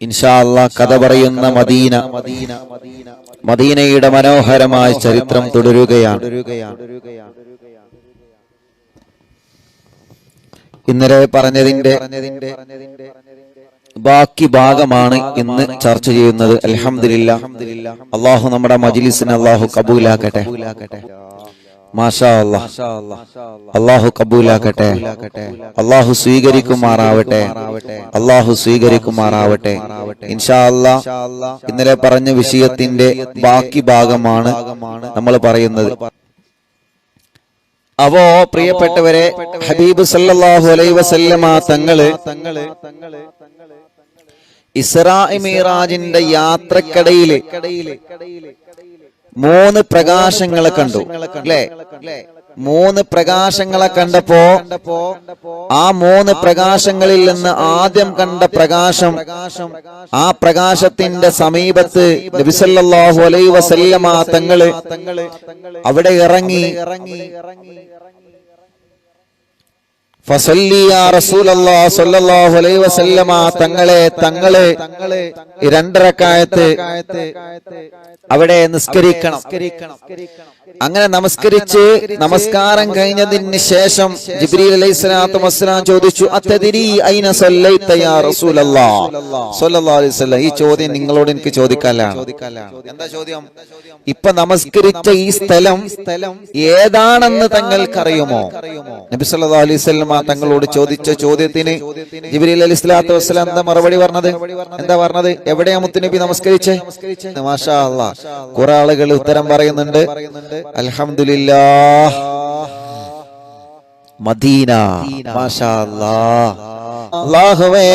ഇൻഷാ അല്ലാഹ് കഥ പറയുന്ന മദീന, മദീനയുടെ മനോഹരമായ ചരിത്രം തുടരുകയാണ്. ഇന്നലെ പറഞ്ഞതിന്റെ ബാക്കി ഭാഗമാണ് ഇന്ന് ചർച്ച ചെയ്യുന്നത്. അൽഹംദുലില്ലാഹ്, അല്ലാഹു നമ്മുടെ മജ്ലിസിനെ അല്ലാഹു കബൂലാക്കട്ടെ. മാഷാ അല്ലാഹ്, അല്ലാഹു കബൂലാക്കട്ടെ, അല്ലാഹു സ്വീകരിക്കുമാറാവട്ടെ, അല്ലാഹു സ്വീകരിക്കുമാറാവട്ടെ. ഇൻഷാ അല്ലാഹ് ഇന്നലെ പറഞ്ഞ വിഷയത്തിന്റെ ബാക്കി ഭാഗമാണ് നമ്മൾ പറയുന്നത്. അവോ പ്രിയപ്പെട്ടവരെ, ഹബീബ് സല്ലല്ലാഹു അലൈഹി വസല്ലമ തങ്ങള് ഇസ്രാ മിഅ്റാജിന്റെ യാത്രക്കിടയില് 3 പ്രകാശങ്ങളെ കണ്ടു, അല്ലേ? 3 പ്രകാശങ്ങളെ കണ്ടപ്പോ ആ 3 പ്രകാശങ്ങളിൽ നിന്ന് ആദ്യം കണ്ട പ്രകാശം, ആ പ്രകാശത്തിന്റെ സമീപത്ത് നബി സല്ലല്ലാഹു അലൈഹി വസല്ലമ തങ്ങള് അവിടെ ഇറങ്ങി. ഫസല്ലി യാ റസൂലല്ലാഹ് സ്വല്ലല്ലാഹു അലൈഹി വസല്ലമ തങ്ങളെ 2 റക്അത്ത് അവിടെ നിസ്കരിക്കണം. അങ്ങനെ നമസ്കാരം കഴിഞ്ഞതിന് ശേഷം ജിബ്രീൽ അലൈഹിസ്സലാത്തു വസ്സലാം ചോദിച്ചു, അത്തദ്രി ഐന സല്ലൈത യാ റസൂലല്ലാഹ് സ്വല്ലല്ലാഹു അലൈഹി വസല്ലം. ഈ ചോദ്യം നിങ്ങളോട് എനിക്ക് ചോദിക്കാനാണ്. എന്താ ചോദ്യം? ഇപ്പൊ നമസ്കരിച്ച ഈ സ്ഥലം ഏതാണെന്ന് തങ്ങൾക്കറിയുമോ? നബി സല്ലല്ലാഹു അലൈഹി വസല്ലം തങ്ങളോട് ചോദിച്ച ചോദ്യത്തിന് ജിബ്രീൽ അലൈഹിസ്സലാത്തു വസ്സലാം എന്താ മറുപടി പറഞ്ഞത്? എവിടെയാ മുത്തുനബി നമസ്കരിച്ചേ? മാഷാ അല്ലാഹ്, കുറെ ആളുകൾ ഉത്തരം പറയുന്നുണ്ട്. അൽഹംദുലില്ലാഹ്, മദീന. മാഷാ അല്ലാഹ്. അല്ലാഹുവേ,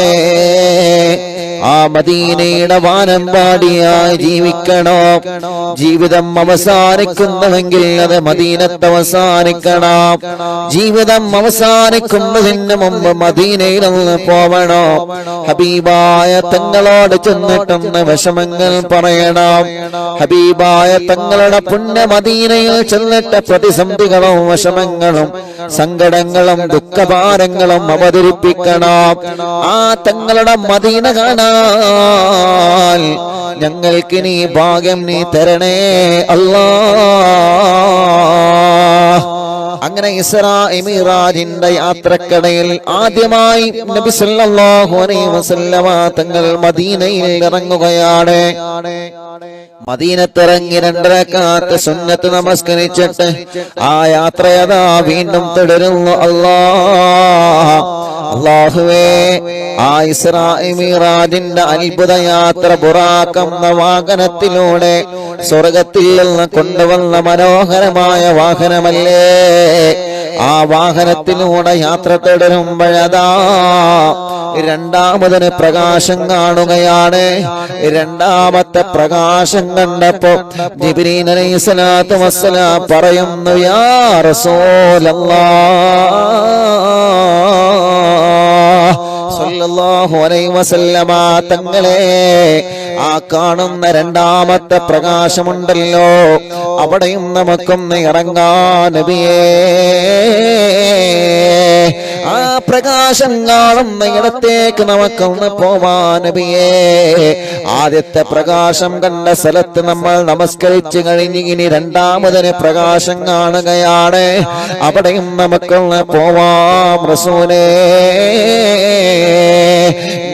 ആ മദീനയുടെ വാനമ്പാടിയായി ജീവിക്കണോ? ജീവിതം അവസാനിക്കുന്നുവെങ്കിൽ അത് മദീനത്ത് അവസാനിക്കണം. ജീവിതം അവസാനിക്കുന്നതിന് മുമ്പ് മദീനയിൽ നിന്ന് പോവണോ? ഹബീബായ തങ്ങളോട് ചെന്നിട്ടൊന്ന് വിഷമങ്ങൾ പറയണം. ഹബീബായ തങ്ങളുടെ പുണ്യ മദീനയിൽ ചെന്നിട്ട് പ്രതിസന്ധികളും വിഷമങ്ങളും സങ്കടങ്ങളും ദുഃഖഭാരങ്ങളും അവതരിപ്പിക്കണം. ആ തങ്ങളുടെ മദീന കാണാൻ ഞങ്ങൾക്ക് നീ ഭാഗ്യം നീ തരണേ അല്ലാഹ്. അങ്ങനെ ഇസ്രാ മിഅ്റാജിന്റെ യാത്രക്കിടയിൽ ആദ്യമായി നബി സല്ലല്ലാഹു അലൈഹി വസല്ലമ തങ്ങൾ മദീനയിൽ ഇറങ്ങുകയാണ്. മദീനത്തിറങ്ങി 2 റക്അത്ത് സുന്നത്ത് നമസ്കരിച്ചിട്ട് ആ യാത്രയതാ വീണ്ടും തുടരുന്നു. അല്ലാഹുവേ, ആ ഇസ്രാ മിഅ്റാജിന്റെ അത്ഭുത യാത്ര ബുറാഖ് എന്ന വാഹനത്തിലൂടെ സ്വർഗത്തിൽ നിന്ന് കൊണ്ടുവന്ന മനോഹരമായ വാഹനമല്ലേ? ആ വാഹനത്തിലൂടെ യാത്ര തുടരുമ്പോഴതാ രണ്ടാമതൊരു പ്രകാശം കാണുകയാണ്. രണ്ടാമത്തെ പ്രകാശം കണ്ടപ്പോ ജിബ്രീൽ അലൈഹിസ്സലാത്തു വസ്സലാം പറയുന്നു, യാ റസൂലല്ലാഹ് സ്വല്ലല്ലാഹു അലൈഹി വസല്ലമ തങ്ങളെ, ആ കാണുന്ന രണ്ടാമത്തെ പ്രകാശമുണ്ടല്ലോ, അവിടെയും നമുക്കൊന്ന് ഇറങ്ങാൻ നബിയേ. ആ പ്രകാശം കാണുന്ന ഇടത്തേക്ക് നമുക്കൊന്ന് പോവാൻ നബിയേ. ആദ്യത്തെ പ്രകാശം കണ്ട സ്ഥലത്ത് നമ്മൾ നമസ്കരിച്ചു കഴിഞ്ഞ് ഇനി രണ്ടാമതൊരു പ്രകാശം കാണുകയാണ്. അവിടെയും നമുക്കൊന്ന് പോവാം റസൂലേ.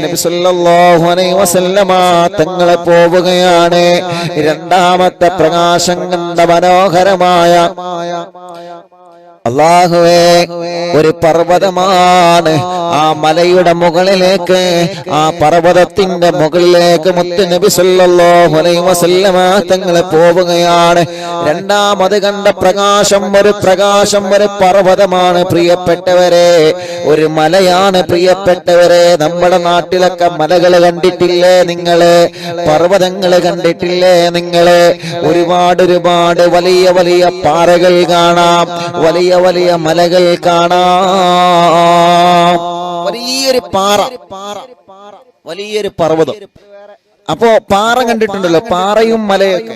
നബി സല്ലല്ലാഹു അലൈഹി വസല്ലമ തങ്ങളെ പോവുകയാണ്. രണ്ടാമത്തെ പ്രകാശം കണ്ട മനോഹരമായ അല്ലാഹുവേ, ഒരു പർവ്വതമാണ്. ആ മലയുടെ മുകളിലേക്ക്, ആ പർവ്വതത്തിന്റെ മുകളിലേക്ക് മുത്ത് നബി സല്ലല്ലാഹു അലൈഹി വസല്ലമ തങ്ങളെ പോവുകയാണ്. രണ്ടാമത് കണ്ട പ്രകാശം ഒരു പർവ്വതമാണ് പ്രിയപ്പെട്ടവരെ, ഒരു മലയാണ് പ്രിയപ്പെട്ടവരെ. നമ്മുടെ നാട്ടിലൊക്കെ മലകൾ കണ്ടിട്ടില്ലേ നിങ്ങള്? പർവ്വതങ്ങൾ കണ്ടിട്ടില്ലേ നിങ്ങള്? ഒരുപാട് വലിയ വലിയ പാറകൾ കാണാം, വലിയ മലകൾ കാണാം. വലിയൊരു പാറ, വലിയൊരു പർവ്വതം. അപ്പോ പാറ കണ്ടിട്ടുണ്ടല്ലോ, പാറയും മലയൊക്കെ.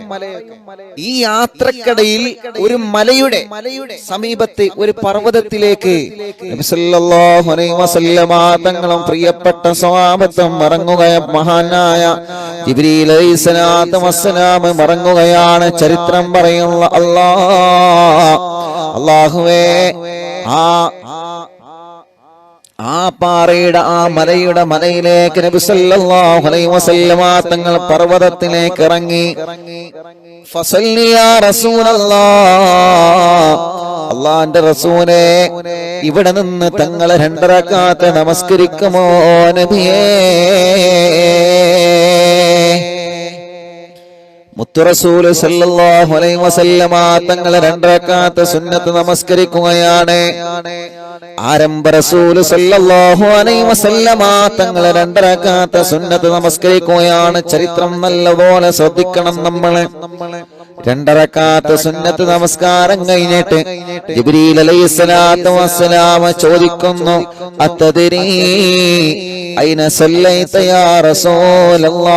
ഈ യാത്രക്കിടയിൽ ഒരു മലയുടെ സമീപത്ത് ഒരു പർവ്വതത്തിലേക്ക് നബി സല്ലല്ലാഹു അലൈഹി വസല്ലമ തങ്ങളും പ്രിയപ്പെട്ട സ്വഹാബത്തും മഹാനായ ജിബ്രീൽ അലൈഹിസ്സലാത്തു വസ്സലാം മറങ്ങുകയാണ്. ചരിത്രം പറയുന്ന അല്ലാഹുവേ, ആ പാറയുടെ ആ മലയിലേക്ക് നബി സല്ലല്ലാഹു അലൈഹി വസല്ലമ തങ്ങൾ പർവ്വതത്തിലേക്ക് ഇറങ്ങി. ഫസല്ലി യാ റസൂലല്ലാഹ്, അല്ലാഹുവിന്റെ റസൂലേ, ഇവിടെ നിന്ന് തങ്ങൾ 2 റക്അത്ത് നമസ്കരിക്കുമോ നബിയേ? മുത്തു റസൂൽ സല്ലല്ലാഹു അലൈഹി വസല്ലമ തങ്ങൾ 2 റക്അത്ത് സുന്നത്ത് നമസ്കരിക്കുകയാണ്. ആരംഭ റസൂൽ സല്ലല്ലാഹു അലൈഹി വസല്ലമ തങ്ങൾ 2 റക്അത്ത് സുന്നത്ത് നമസ്കരിക്കുകയാണ്. ചരിത്രം നല്ലപോലെ ശ്രദ്ധിക്കണം നമ്മൾ. 2 റക്അത്ത് സുന്നത്ത് നമസ്കാരം കഴിഞ്ഞിട്ട് ജിബ്രീൽ അലൈഹിസ്സലാത്തു വസ്സലാം ചോദിക്കുന്നു, അത്തദരീ ഐന സല്ലൈത യാ റസൂലല്ലാഹ്,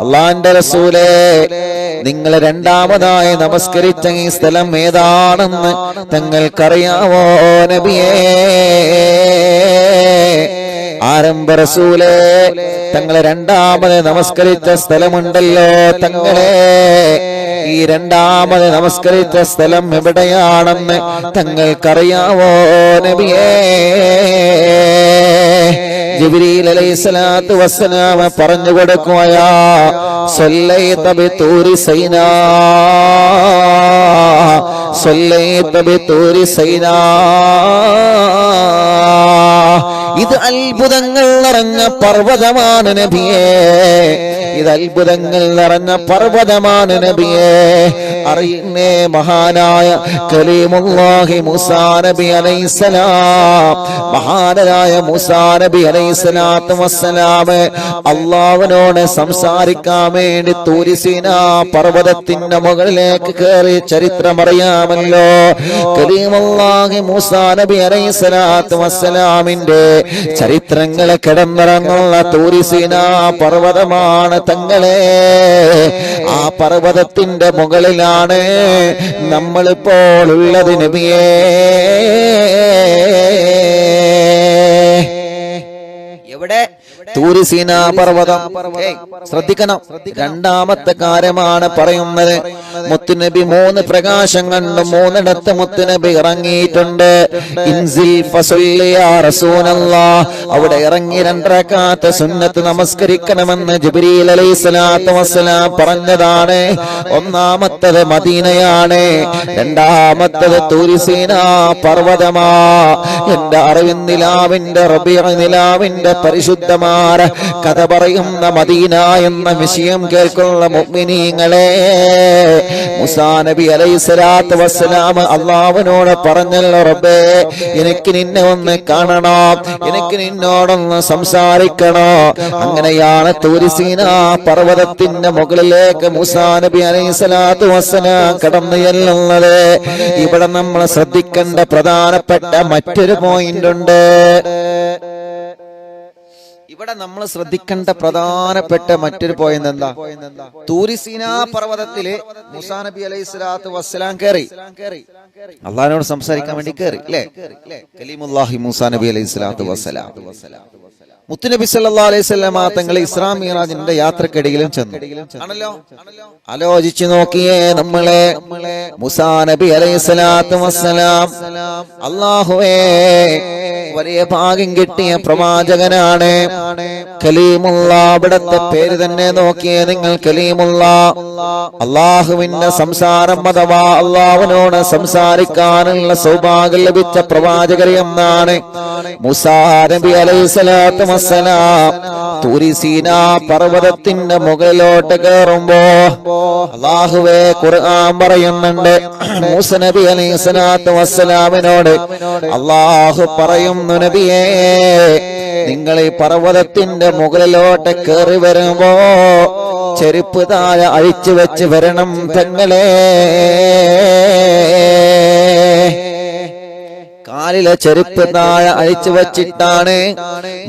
അല്ലാഹുവിന്റെ റസൂലേ, നിങ്ങൾ രണ്ടാമതായി നമസ്കരിച്ച ഈ സ്ഥലം ഏതാണെന്ന് തങ്ങൾക്കറിയാവോ നബിയേ? ആരംഭ റസൂലേ, തങ്ങളെ രണ്ടാമത് നമസ്കരിച്ച സ്ഥലമുണ്ടല്ലോ തങ്ങളെ, ഈ രണ്ടാമത് നമസ്കരിച്ച സ്ഥലം എവിടെയാണെന്ന് തങ്ങൾക്കറിയാവോ നബിയേ? ജിബ്രീൽ അലൈഹിസ്സലാത്തു വസ്സലാം പറഞ്ഞു കൊടുക്കുകയാ, സല്ലൈത ബിതൂരി സൈനാ, സല്ലൈത ബിതൂരി സൈനാ. ഇത് അത്ഭുതങ്ങൾ നിറഞ്ഞ പർവ്വതമാണ് നബിയേ, ഇത് അത്ഭുതങ്ങൾ നിറഞ്ഞ പർവ്വതമാണ് നബിയേ. അറിയുന്നേ, മഹാനായ കലീമുല്ലാഹി മൂസാ നബി അലൈഹിസ്സലാം, മഹാനായ മൂസാ നബി അലൈഹിസ്സലാത്തു വസ്സലാം അല്ലാഹുവിനോട് സംസാരിക്കാൻ വേണ്ടി തൂരി സീനാ പർവ്വതത്തിന്റെ മുകളിലേക്ക് കയറി. ചരിത്രമറിയാമല്ലോ, കലീമുല്ലാഹി മൂസാ നബി അലൈഹിസ്സലാത്തു വസ്സലാമിന്റെ ചരിത്രങ്ങളെ കിടന്നിറങ്ങുന്ന തൂരി സീനാ പർവ്വതമാണ് തങ്ങളെ. ആ പർവ്വതത്തിന്റെ മുകളിലാണ് നമ്മളിപ്പോൾ ഉള്ളത് നബിയേ. എവിടെ? തൂരി സീനാ പർവ്വതം. ശ്രദ്ധിക്കണം, രണ്ടാമത്തെ കാര്യമാണ് പറയുന്നത്. മുത്തുനബി 3 പ്രകാശം കണ്ട് 3 മുത്തുനബി ഇറങ്ങിയിട്ടുണ്ട്. ഇൻസിൽ ഫസല്ലി യാ റസൂലല്ലാഹ്, അവിടെ ഇറങ്ങി 2 റക്അത്ത് സുന്നത്ത് നമസ്കരിക്കണമെന്ന് ജിബ്രീൽ അലൈഹിസ്സലാത്തു വസ്സലാം പറഞ്ഞതാണ്. ഒന്നാമത്തത് മദീനയാണ്, രണ്ടാമത്തത് തൂരി സീനാ പർവ്വതമാ. എന്റെ അറിവിൻ നിലാവിന്റെ റബീഉ നിലാവിന്റെ പരിശുദ്ധമായ കഥ പറയുന്ന മദീന എന്ന വിഷയം കേൾക്കുന്ന മുഅ്മിനീങ്ങളെ, മൂസാ നബി അലൈഹിസ്സലാത്തു വസ്സലാം അല്ലാഹുവിനോട് പറഞ്ഞല്ലോ, റബ്ബേ, എനിക്ക് നിന്നെ ഒന്ന് കാണണോ, എനിക്ക് നിന്നോടൊന്ന് സംസാരിക്കണോ. അങ്ങനെയാണ് തൂരി സീനാ പർവ്വതത്തിന്റെ മുകളിലേക്ക് മൂസാ നബി അലൈഹിസ്സലാത്തു വസ്സലാം കടന്നു ചെല്ലുന്നത്. ഇവിടെ നമ്മൾ ശ്രദ്ധിക്കേണ്ട പ്രധാനപ്പെട്ട മറ്റൊരു പോയിന്റ് ഉണ്ട്. ഇവിടെ നമ്മൾ ശ്രദ്ധിക്കേണ്ട പ്രധാനപ്പെട്ട മറ്റൊരു പോയിന്റ് എന്താ? തൂരി സീനാ പർവ്വതത്തില് മൂസാ നബി അലൈഹിസ്സലാത്തു വസ്സലാം കയറി, അള്ളാഹിനോട് സംസാരിക്കാൻ വേണ്ടി കയറി, അല്ലേ? കലീമുല്ലാഹി മൂസാ നബി അലൈഹിസ്സലാത്തു വസ്സലാം. മുത്തുനബി സല്ലല്ലാഹു അലൈഹി വസല്ലം തങ്ങൾ ഇസ്രാ മിഅ്റാജിന്റെ യാത്രക്കിടയിലും ചെന്നു, ആണല്ലോ. ആലോചിച്ചു നോക്കിയേ നമ്മളെ, മൂസാ നബി അലൈഹിസ്സലാത്തു വസ്സലാം അല്ലാഹുവേ വലിയ ഭാഗ്യം കിട്ടിയ പ്രവാചകനാണ്. കലീമുള്ള, അവിടത്തെ പേര് തന്നെ നോക്കിയേ നിങ്ങൾ, കലീമുള്ള. അള്ളാഹുവിന്റെ സംസാരം അഥവാ അള്ളാഹുവിനോട് സംസാരിക്കാനുള്ള സൗഭാഗ്യം ലഭിച്ച പ്രവാചകർ എന്നാണ് മൂസാ നബി അലൈഹിസ്സലാത്തു വസ്സലാം. തൂരി സീനാ പർവ്വതത്തിന്റെ മുകളിലോട്ട് കയറുമ്പോ അള്ളാഹുവേ ഖുർആൻ പറയുന്നുണ്ട്, മൂസാ നബി അലൈഹിസ്സലാത്തു വസ്സലാമിനോട് അള്ളാഹു പറയുന്നു, നബിയേ, നിങ്ങൾ ഈ പർവ്വതത്തിന്റെ മുകളിലോട്ട് കയറി വരുമ്പോ ചെരുപ്പ് താഴെ അഴിച്ചു വെച്ച് വരണം തങ്ങളെ. കാലിലെ ചെരുപ്പ് താഴെ അഴിച്ചു വച്ചിട്ടാണ്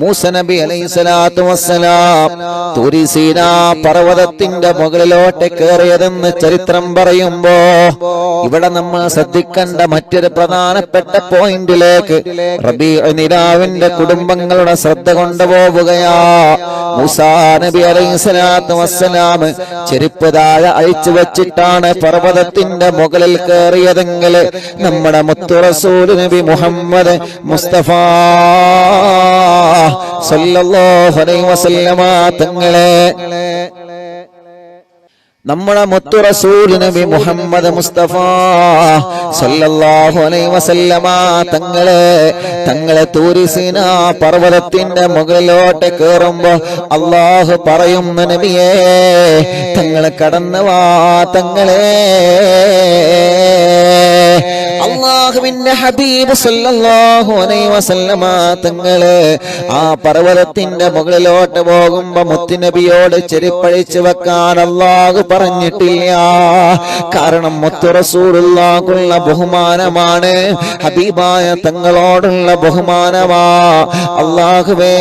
മൂസ നബി അലൈഹിസ്സലാത്തു വസ്സലാം തൂരി സീനാ പർവ്വതത്തിന്റെ മുകളിലോട്ട് കയറിയതെന്ന് ചരിത്രം പറയുമ്പോ ഇവിടെ നമ്മൾ ശ്രദ്ധിക്കേണ്ട മറ്റൊരു പ്രധാനപ്പെട്ട പോയിന്റിലേക്ക് റബീഉ നിലാവിന്റെ കുടുംബങ്ങളുടെ ശ്രദ്ധ കൊണ്ടുപോവുകയാ. മൂസാ നബി അലൈഹിസ്സലാത്തു വസ്സലാം ചെരുപ്പ് താഴെ അഴിച്ചു വെച്ചിട്ടാണ് പർവ്വതത്തിന്റെ മുകളിൽ കയറിയതെങ്കിൽ നമ്മുടെ മുത്തു റസൂൽ നബി മുഹമ്മദ് മുസ്തഫ സല്ലല്ലാഹു അലൈഹി വസല്ലമ തങ്ങളെ, നമ്മുടെ മുത്തു റസൂൽ നബി മുഹമ്മദ് മുസ്തഫ സല്ലല്ലാഹു അലൈഹി വസല്ലമ തങ്ങളെ തൂരി സീനാ പർവ്വതത്തിന്റെ മുകളിലോട്ട് കയറുമ്പോ അല്ലാഹു പറയുന്ന നബിയേ തങ്ങളെ കടന്നു വാ തങ്ങളെ. അല്ലാഹുവിന്റെ ഹബീബ് സല്ലല്ലാഹു അലൈഹി വസല്ലമ തങ്ങളെ ആ പർവ്വതത്തിന്റെ മുകളിലോട്ട് പോകുമ്പോ മുത്തുനബിയോട് ചെരുപ്പഴിച്ചു വെക്കാൻ അല്ലാഹു പറഞ്ഞിട്ടില്ല. കാരണം മുത്തു റസൂലുള്ളാഹിക്കുള്ള ബഹുമാനമാണ്, ഹബീബായ തങ്ങളോടുള്ള ബഹുമാനമാ. അല്ലാഹുവേ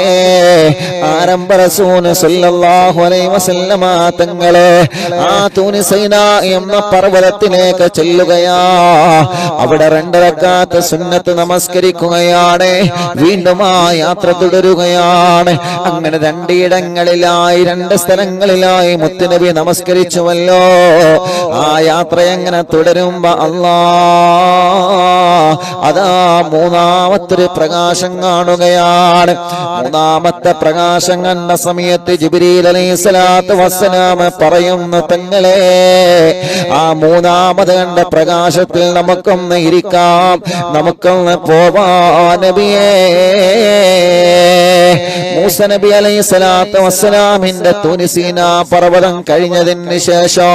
ആരംഭ റസൂൽ സല്ലല്ലാഹു അലൈഹി വസല്ലമ തങ്ങളെ ആ തൂനി സൈനാ എന്ന പർവ്വതത്തിലേക്ക് ചെല്ലുകയാ. അവിടെ 2 റക്അത്ത് സുന്നത്ത് നമസ്കരിക്കുകയാണ്. വീണ്ടും ആ യാത്ര തുടരുകയാണ്. അങ്ങനെ 2 ഇടങ്ങളിലായി 2 സ്ഥലങ്ങളിലായി മുത്തുനബി നമസ്കരിച്ചുവല്ലോ. ആ യാത്ര എങ്ങനെ തുടരുമ്പോ അതാ മൂന്നാമത്തെ പ്രകാശം കാണുകയാണ്. മൂന്നാമത്തെ പ്രകാശം കണ്ട സമയത്ത് ജിബ്രീൽ അലൈഹിസ്സലാത്തു വസ്സലാം പറയുന്നു തങ്ങളെ ആ മൂന്നാമത് കണ്ട പ്രകാശത്തിൽ നമുക്കൊന്ന് ഇരിക്കാം, നമുക്കൊന്ന് പോവാം നബിയേ. മൂസ നബി അലൈഹിസ്സലാത്തു വസ്സലാമിന്റെ തൂനി സീനാ പർവ്വതം കഴിഞ്ഞതിന് ശേഷം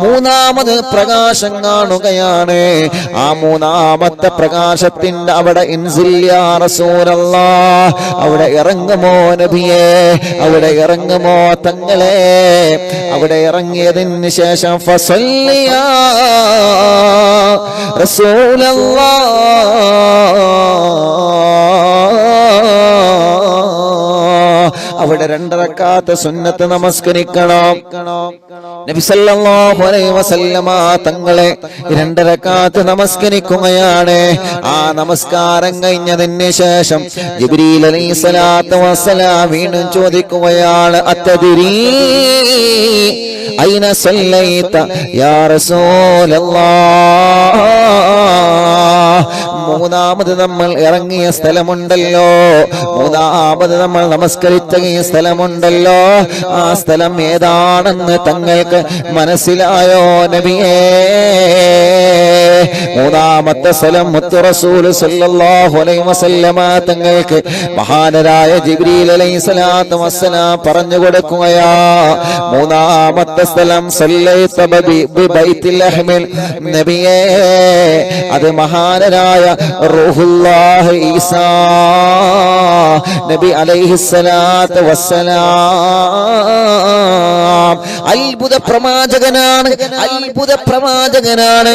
മൂന്നാമത് പ്രകാശം കാണുകയാണ്. ആ മൂന്നാമത്തെ പ്രകാശത്തിന്റെ അവിടെ ഇൻസിൽ യാ റസൂലല്ലാഹ്, അവിടെ ഇറങ്ങുമോ നബിയേ, അവിടെ ഇറങ്ങുമോ തങ്ങളെ. അവിടെ ഇറങ്ങിയതിന് ശേഷം ഫസല്ലിയാ റസൂലല്ലാഹ് അവിടെ 2 റക്അത്ത് സുന്നത്ത് നമസ്കരിക്കണം. നബി സല്ലല്ലാഹു അലൈഹി വസല്ലമ തങ്ങളെ 2 റക്അത്ത് നമസ്കരിക്കുകയാണ്. ആ നമസ്കാരം കഴിഞ്ഞതിന് ശേഷം ജിബ്രീൽ അലൈഹിസ്സലാത്തു വസ്സലാം വീണ്ടും ചോദിക്കുകയാണ് അത്തദ്രീ ഐന സല്ലൈത യാ റസൂലല്ലാഹ്. മൂന്നാമത് നമ്മൾ ഇറങ്ങിയ സ്ഥലമുണ്ടല്ലോ, മൂന്നാമത് നമ്മൾ നമസ്കരിച്ച ഈ സ്ഥലമുണ്ടല്ലോ, ആ സ്ഥലം ഏതാണെന്ന് തങ്ങൾക്ക് മനസ്സിലായോ നബിയേ? മൂന്നാമത്തെ സ്ഥലം മുത്തു റസൂൽ സല്ലല്ലാഹു അലൈഹി വസല്ലമ തങ്ങൾക്ക് മഹാനരായ ജിബ്രീൽ അലൈഹിസ്സലാത്തു വസ്സലാം പറഞ്ഞു കൊടുക്കുകയാ. മൂന്നാമത്തെ സ്ഥലം സല്ലൈത ബിബൈത്തിൽ അഹ്മിൽ നബിയേ, അത് മഹാനരായ റൂഹുല്ലാഹി ഈസാ നബി അലൈഹിസ്സലാത്തു വസ്സലാം അത്ഭുത പ്രവാചകനാണ്, അത്ഭുത പ്രവാചകനാണ്,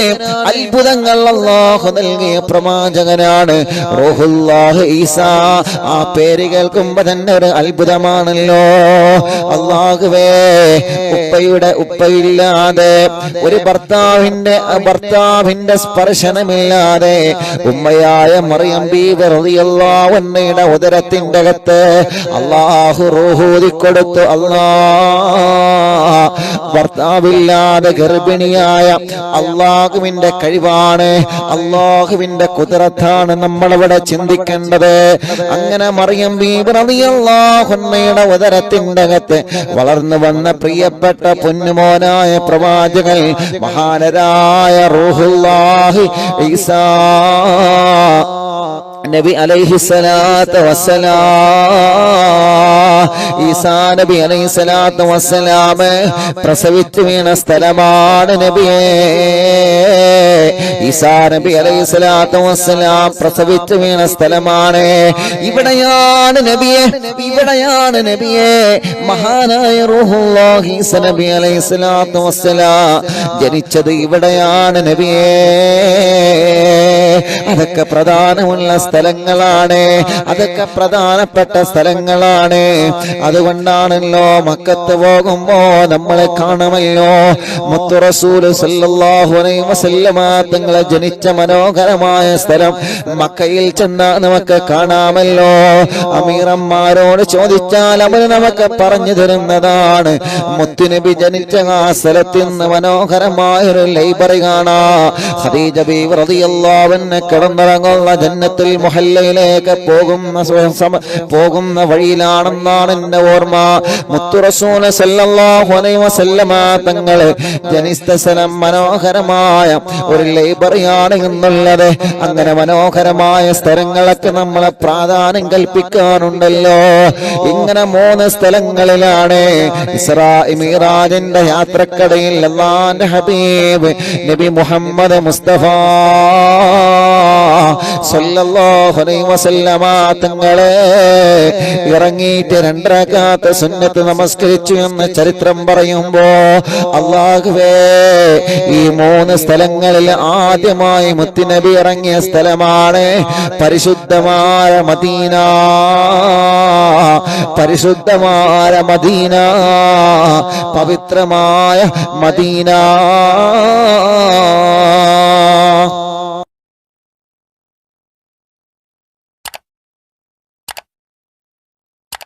അത്ഭുതങ്ങൾ അല്ലാഹു നൽകിയ പ്രവാചകനാണ് റൂഹുല്ലാഹി ഈസാ. ആ പേര് കേൾക്കുമ്പോ തന്നെ ഒരു അത്ഭുതമാണല്ലോ. അല്ലാഹുവേ, ഉപ്പയില്ലാതെ ഒരു ഭർത്താവിന്റെ സ്പർശനമില്ലാതെ ഉമ്മയായ മറിയം ബീവി റളിയല്ലാഹു അൻഹയുടെ ഉദരത്തിന്റെ അകത്ത് അല്ലാഹു റൂഹ് ഊതിക്കൊടുത്തു. ഭർത്താവില്ലാതെ ഗർഭിണിയായ അല്ലാഹുവിന്റെ കഴിവാണ്, അല്ലാഹുവിന്റെ ഖുദ്റത്താണ് നമ്മളവിടെ ചിന്തിക്കേണ്ടത്. അങ്ങനെ മറിയം ബീവി റളിയല്ലാഹു അൻഹയുടെ ഉദരത്തിന്റെ അകത്ത് വളർന്നു വന്ന പ്രിയപ്പെട്ട പൊന്നുമോനായ പ്രവാചകൻ മഹാനരായ റൂഹുല്ലാഹി ഈസാ നബി അലൈഹിസ്സലാത്തു വസ്സലാം. ഈസാ നബി അലൈഹിസ്സലാത്തു വസ്സലാം പ്രസവിച്ചു വീണ സ്ഥലമാണ് നബിയേ. ഈസാ നബി അലൈഹിസ്സലാത്തു വസ്സലാം പ്രസവിച്ചു വീണ സ്ഥലമാണ്. ഇവിടെയാണ് നബിയെ മഹാനായ റൂഹുല്ലാഹി ഈസാ നബി അലൈഹിസ്സലാത്തു വസ്സലാം ജനിച്ചത് ഇവിടെയാണ് നബിയെ. അതൊക്കെ പ്രധാനമുള്ള സ്ഥലങ്ങളാണ്, അതൊക്കെ പ്രധാനപ്പെട്ട സ്ഥലങ്ങളാണ്. അതുകൊണ്ടാണല്ലോ മക്കത്ത് പോകുമ്പോ നമ്മളെ കാണുമല്ലോ മുത്തു റസൂൽ സല്ലല്ലാഹു അലൈഹി വസല്ലമ തങ്ങളെ ജനിച്ച മനോഹരമായ സ്ഥലം മക്കയിൽ ചെന്നാൽ നമുക്ക് കാണാമല്ലോ. അമീറന്മാരോട് ചോദിച്ചാൽ അവർ നമുക്ക് പറഞ്ഞു തരുന്നതാണ്. മുത്തുനബി ജനിച്ച ആ സ്ഥലത്തിൽ നിന്ന് മനോഹരമായൊരു ലൈബ്രറി കാണാം. ഖദീജ ബീവി റളിയല്ലാഹു അൻഹ കിടന്നിറങ്ങുന്ന ജന്നത്തുൽ മുഹല്ലയിലേക്ക് പോകുന്ന വഴിയിലാണെന്നാണ് എന്റെ ഓർമ്മ. മുത്തു റസൂൽ സല്ലല്ലാഹു അലൈഹി വസല്ലമ തങ്ങളെ ജനിച്ച സ്ഥലം മനോഹരമായ ഒരു ലൈബ്രറിയാണ് എന്നുള്ളത്. അങ്ങനെ മനോഹരമായ സ്ഥലങ്ങളൊക്കെ നമ്മളെ പ്രാധാന്യം കൽപ്പിക്കാനുണ്ടല്ലോ. ഇങ്ങനെ 3 സ്ഥലങ്ങളിലാണ് ഇസ്രാ മിഅ്റാജിന്റെ യാത്രക്കടയിൽ അല്ലാഹുവിന്റെ ഹബീബ് നബി മുഹമ്മദ് മുസ്തഫ സല്ലല്ലാഹു അലൈഹി വസല്ലമ തങ്ങളെ ഇറങ്ങിയിട്ട് 2 റക്അത്ത് സുന്നത്ത് നമസ്കരിച്ചു എന്ന് ചരിത്രം പറയുമ്പോ അല്ലാഹുവേ ഈ 3 സ്ഥലങ്ങളിൽ ആദ്യമായി മുത്തുനബി ഇറങ്ങിയ സ്ഥലമാണ് പരിശുദ്ധമായ മദീന. പവിത്രമായ മദീന.